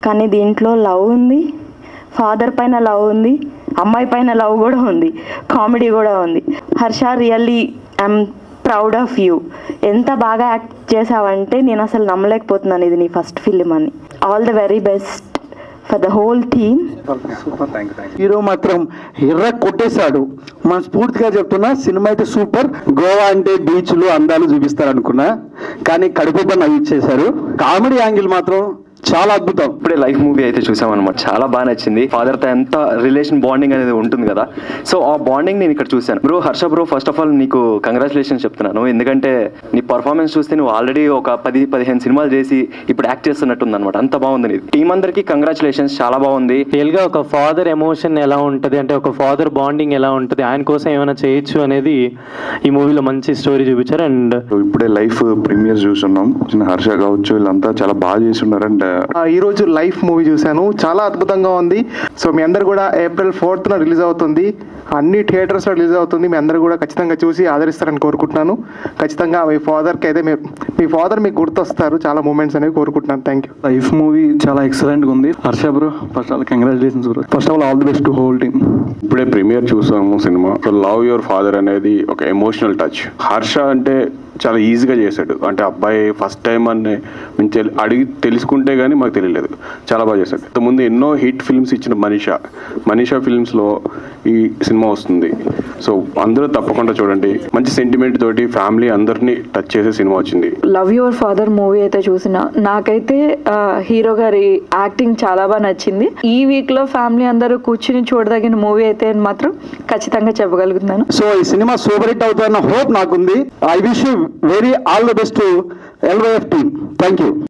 కానీ దీంట్లో లవ్ ఉంది, ఫాదర్ పైన లవ్ ఉంది, అమ్మాయి పైన లవ్ కూడా ఉంది, కామెడీ కూడా ఉంది. Harsha, really I'm proud of you. ఎంత బాగా యాక్ట్ చేసావంటే నేను అసలు నమ్మలేకపోతున్నాను ఇది నీ ఫస్ట్ ఫిలిం అని. All the very best for the whole team. Hero మాత్రం ఎర్ర కొట్టేశాడు. మన స్ఫూర్తిగా చెప్తున్నా, సినిమా అయితే సూపర్. గోవా అంటే బీచ్లు అందాలు చూపిస్తారు అనుకున్నా, కానీ కడుపు నవ్వు ఇచ్చేశారు. కామెడీ యాంగిల్ మాత్రం చాలా అద్భుతం. ఇప్పుడే లైఫ్ మూవీ అయితే చూసామన్నమాట, చాలా బాగా నచ్చింది. ఫాదర్ తో ఎంత రిలేషన్ బాండింగ్ అనేది ఉంటుంది కదా, సో ఆ బాండింగ్ నేను ఇక్కడ చూశాను. Bro Harsha bro, first of all నీకు కంగ్రాచులేషన్స్ చెప్తున్నాను. ఎందుకంటే నీ పర్ఫార్మెన్స్ చూస్తే నువ్వు ఆల్రెడీ ఒక 10-15 సినిమాలు చేసి ఇప్పుడు యాక్ట్ చేస్తున్నట్టుంది అనమాట. అంత బాగుంది నీది. టీం అందరికి కంగ్రాచులేషన్స్, చాలా బాగుంది. రియల్ గా ఒక ఫాదర్ ఎమోషన్ ఎలా ఉంటుంది అంటే, ఒక ఫాదర్ బాండింగ్ ఎలా ఉంటుంది, ఆయన కోసం ఏమైనా చేయొచ్చు అనేది ఈ మూవీలో మంచి స్టోరీ చూపించారు. అండ్ ఇప్పుడే లైఫ్ ప్రీమియర్ చూస్తున్నాం. హర్ష కావచ్చు, వీళ్ళంతా చాలా బాగా చేస్తున్నారు. అండ్ ఈ రోజు లైఫ్ మూవీ చూశాను, చాలా అద్భుతంగా ఉంది. సో మీ అందరు కూడా April 4th రిలీజ్ అవుతుంది, అన్ని థియేటర్స్లో రిలీజ్ అవుతుంది. మీ అందరూ కూడా ఖచ్చితంగా చూసి ఆదరిస్తారని కోరుకుంటున్నాను. ఖచ్చితంగా మీ ఫాదర్కి అయితే మీ ఫాదర్ మీకు గుర్తొస్తారు, చాలా మూమెంట్స్ అనేవి కోరుకుంటున్నాను. Thank you. లైఫ్ మూవీ చాలా ఎక్సలెంట్గా ఉంది. Harsha bro, first all congratulations bro. First of all the best to whole team. ఇప్పుడే ప్రీమియర్ చూసాము cinema. So love your father అనేది ఒక ఎమోషనల్ టచ్. హర్ష అంటే చాలా ఈజీగా చేశాడు. అంటే అబ్బాయి ఫస్ట్ టైం అని మేము అడిగి తెలుసుకుంటే కానీ మాకు తెలియలేదు, చాలా బాగా చేశాడు. ఇంతకుముందు ఎన్నో హిట్ ఫిల్మ్స్ ఇచ్చిన మనీషా ఫిల్మ్స్లో ఈ సినిమా వస్తుంది. సో అందరూ తప్పకుండా చూడండి. మంచి సెంటిమెంట్ తోటి ఫ్యామిలీ అందరినీ టచ్ చేసే సినిమా వచ్చింది. లవ్ యువర్ ఫాదర్ మూవీ అయితే చూసిన నాకైతే హీరో గారి యాక్టింగ్ చాలా బాగా నచ్చింది. ఈ వీక్ లో ఫ్యామిలీ అందరూ కూర్చుని చూడదగిన మూవీ అయితే మాత్రం ఖచ్చితంగా చెప్పగలుగుతున్నాను. సో ఈ సినిమా సూపర్ హిట్ అవుతారన్న హోప్ నాకుంది. I wish you very all the best to LYF team. Thank you.